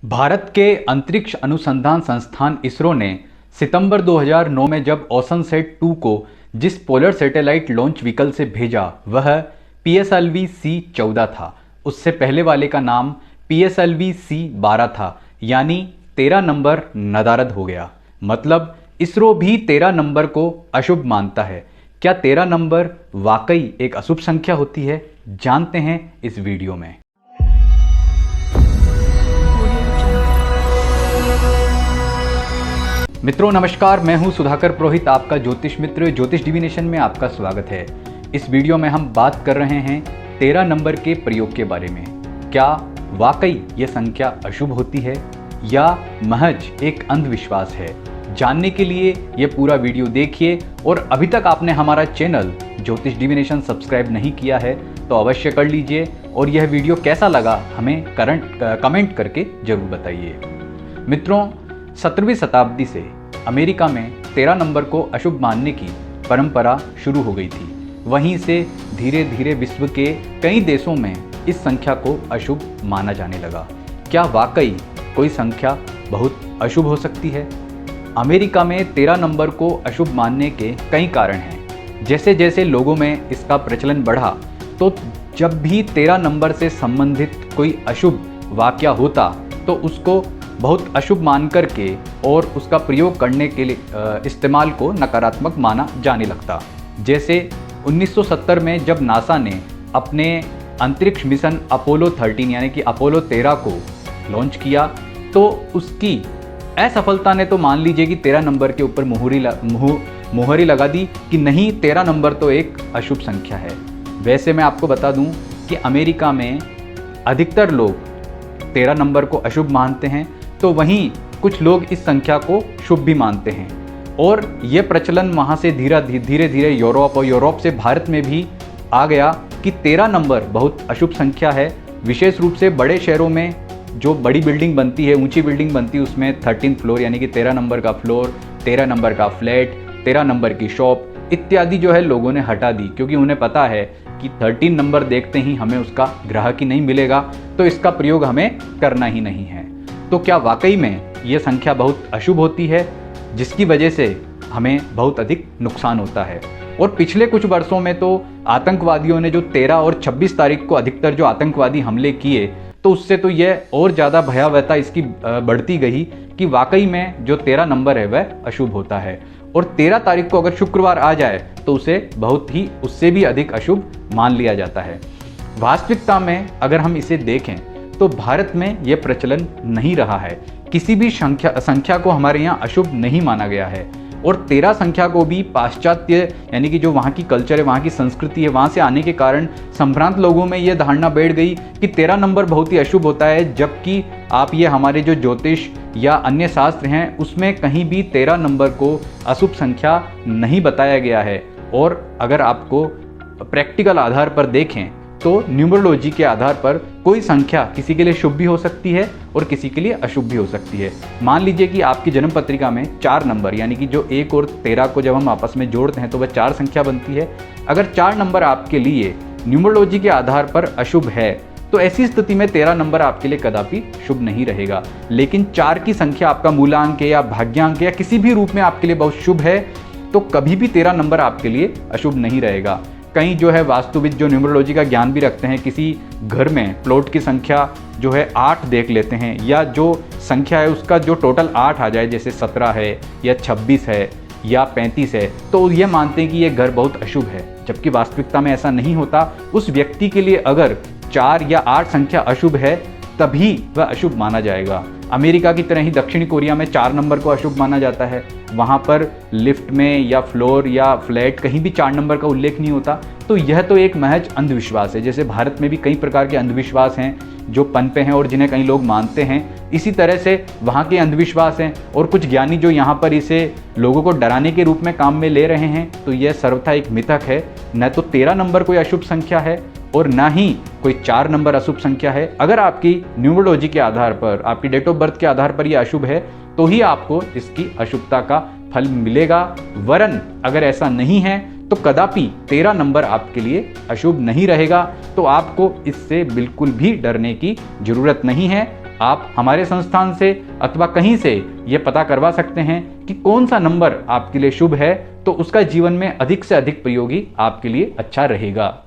भारत के अंतरिक्ष अनुसंधान संस्थान इसरो ने सितंबर 2009 में जब ओसनसेट 2 को जिस पोलर सैटेलाइट लॉन्च व्हीकल से भेजा वह PSLV-C14 था। उससे पहले वाले का नाम PSLV-C12 था, यानी 13 नंबर नदारद हो गया। मतलब इसरो भी 13 नंबर को अशुभ मानता है। क्या 13 नंबर वाकई एक अशुभ संख्या होती है? जानते हैं इस वीडियो में। मित्रों नमस्कार, मैं हूं सुधाकर पुरोहित, आपका ज्योतिष मित्र। ज्योतिष डिविनेशन में आपका स्वागत है। इस वीडियो में हम बात कर रहे हैं 13 नंबर के प्रयोग के बारे में। क्या वाकई ये संख्या अशुभ होती है या महज एक अंधविश्वास है? जानने के लिए ये पूरा वीडियो देखिए, और अभी तक आपने हमारा चैनल ज्योतिष डिविनेशन सब्सक्राइब नहीं किया है तो अवश्य कर लीजिए, और यह वीडियो कैसा लगा हमें कमेंट करके जरूर बताइए। मित्रों, 17वीं शताब्दी से अमेरिका में 13 नंबर को अशुभ मानने की परंपरा शुरू हो गई थी। वहीं से धीरे धीरे विश्व के कई देशों में इस संख्या को अशुभ माना जाने लगा। क्या वाकई कोई संख्या बहुत अशुभ हो सकती है? अमेरिका में 13 नंबर को अशुभ मानने के कई कारण हैं। जैसे जैसे लोगों में इसका प्रचलन बढ़ा तो जब भी 13 नंबर से संबंधित कोई अशुभ वाकया होता तो उसको बहुत अशुभ मान करके और उसका प्रयोग करने के लिए इस्तेमाल को नकारात्मक माना जाने लगता। जैसे 1970 में जब नासा ने अपने अंतरिक्ष मिशन अपोलो 13 यानी कि अपोलो 13 को लॉन्च किया तो उसकी असफलता ने तो मान लीजिए कि 13 नंबर के ऊपर मुहरी लगा दी कि नहीं, 13 नंबर तो एक अशुभ संख्या है। वैसे मैं आपको बता दूं कि अमेरिका में अधिकतर लोग 13 नंबर को अशुभ मानते हैं, तो वहीं कुछ लोग इस संख्या को शुभ भी मानते हैं। और ये प्रचलन वहाँ से धीरे धीरे यूरोप से भारत में भी आ गया कि 13 नंबर बहुत अशुभ संख्या है। विशेष रूप से बड़े शहरों में जो बड़ी बिल्डिंग बनती है, ऊंची बिल्डिंग बनती है, उसमें 13 फ्लोर यानी कि 13 नंबर का फ्लोर, 13 नंबर का फ्लैट, 13 नंबर की शॉप इत्यादि जो है लोगों ने हटा दी, क्योंकि उन्हें पता है कि 13 नंबर देखते ही हमें उसका ग्राहक ही नहीं मिलेगा, तो इसका प्रयोग हमें करना ही नहीं है। तो क्या वाकई में ये संख्या बहुत अशुभ होती है, जिसकी वजह से हमें बहुत अधिक नुकसान होता है? और पिछले कुछ वर्षों में तो आतंकवादियों ने जो 13 और 26 तारीख को अधिकतर जो आतंकवादी हमले किए, तो उससे तो यह और ज़्यादा भयावहता इसकी बढ़ती गई कि वाकई में जो 13 नंबर है वह अशुभ होता है। और 13 तारीख को अगर शुक्रवार आ जाए तो उसे बहुत ही उससे भी अधिक अशुभ मान लिया जाता है। वास्तविकता में अगर हम इसे देखें तो भारत में यह प्रचलन नहीं रहा है। किसी भी संख्या को हमारे यहाँ अशुभ नहीं माना गया है। और 13 संख्या को भी पाश्चात्य यानी कि जो वहाँ की कल्चर है, वहाँ की संस्कृति है, वहाँ से आने के कारण संभ्रांत लोगों में यह धारणा बैठ गई कि 13 नंबर बहुत ही अशुभ होता है, जबकि आप ये हमारे जो ज्योतिष या अन्य शास्त्र हैं उसमें कहीं भी 13 नंबर को अशुभ संख्या नहीं बताया गया है। और अगर आपको प्रैक्टिकल आधार पर देखें तो न्यूमरोलॉजी के आधार पर कोई संख्या किसी के लिए शुभ भी हो सकती है और किसी के लिए अशुभ भी हो सकती है। मान लीजिए कि आपकी जन्म पत्रिका में 4 नंबर यानी कि जो 1 और 13 को जब हम आपस में जोड़ते हैं तो वह 4 संख्या बनती है। अगर 4 नंबर आपके लिए न्यूमरोलॉजी के आधार पर अशुभ है तो ऐसी स्थिति में 13 नंबर आपके लिए कदापि शुभ नहीं रहेगा। लेकिन 4 की संख्या आपका मूलांक या भाग्यांक या किसी भी रूप में आपके लिए बहुत शुभ है तो कभी भी 13 नंबर आपके लिए अशुभ नहीं रहेगा। कई जो है वास्तुविद जो न्यूमरोलॉजी का ज्ञान भी रखते हैं, किसी घर में प्लॉट की संख्या जो है 8 देख लेते हैं, या जो संख्या है उसका जो टोटल 8 आ जाए, जैसे 17 है या 26 है या 35 है, तो ये मानते हैं कि ये घर बहुत अशुभ है। जबकि वास्तविकता में ऐसा नहीं होता। उस व्यक्ति के लिए अगर 4 या 8 संख्या अशुभ है तभी वह अशुभ माना जाएगा। अमेरिका की तरह ही दक्षिणी कोरिया में 4 नंबर को अशुभ माना जाता है। वहाँ पर लिफ्ट में या फ्लोर या फ्लैट कहीं भी 4 नंबर का उल्लेख नहीं होता। तो यह तो एक महज अंधविश्वास है। जैसे भारत में भी कई प्रकार के अंधविश्वास हैं जो पनपे हैं और जिन्हें कई लोग मानते हैं, इसी तरह से वहाँ के अंधविश्वास हैं। और कुछ ज्ञानी जो यहाँ पर इसे लोगों को डराने के रूप में काम में ले रहे हैं, तो यह सर्वथा एक मिथक है। न तो 13 नंबर कोई अशुभ संख्या है और ना ही कोई 4 नंबर अशुभ संख्या है। अगर आपकी न्यूमरोलॉजी के आधार पर, आपकी डेट ऑफ बर्थ के आधार पर यह अशुभ है तो ही आपको इसकी अशुभता का फल मिलेगा। वरन अगर ऐसा नहीं है तो कदापि 13 नंबर आपके लिए अशुभ नहीं रहेगा। तो आपको इससे बिल्कुल भी डरने की जरूरत नहीं है। आप हमारे संस्थान से अथवा कहीं से ये पता करवा सकते हैं कि कौन सा नंबर आपके लिए शुभ है, तो उसका जीवन में अधिक से अधिक प्रयोगी आपके लिए अच्छा रहेगा।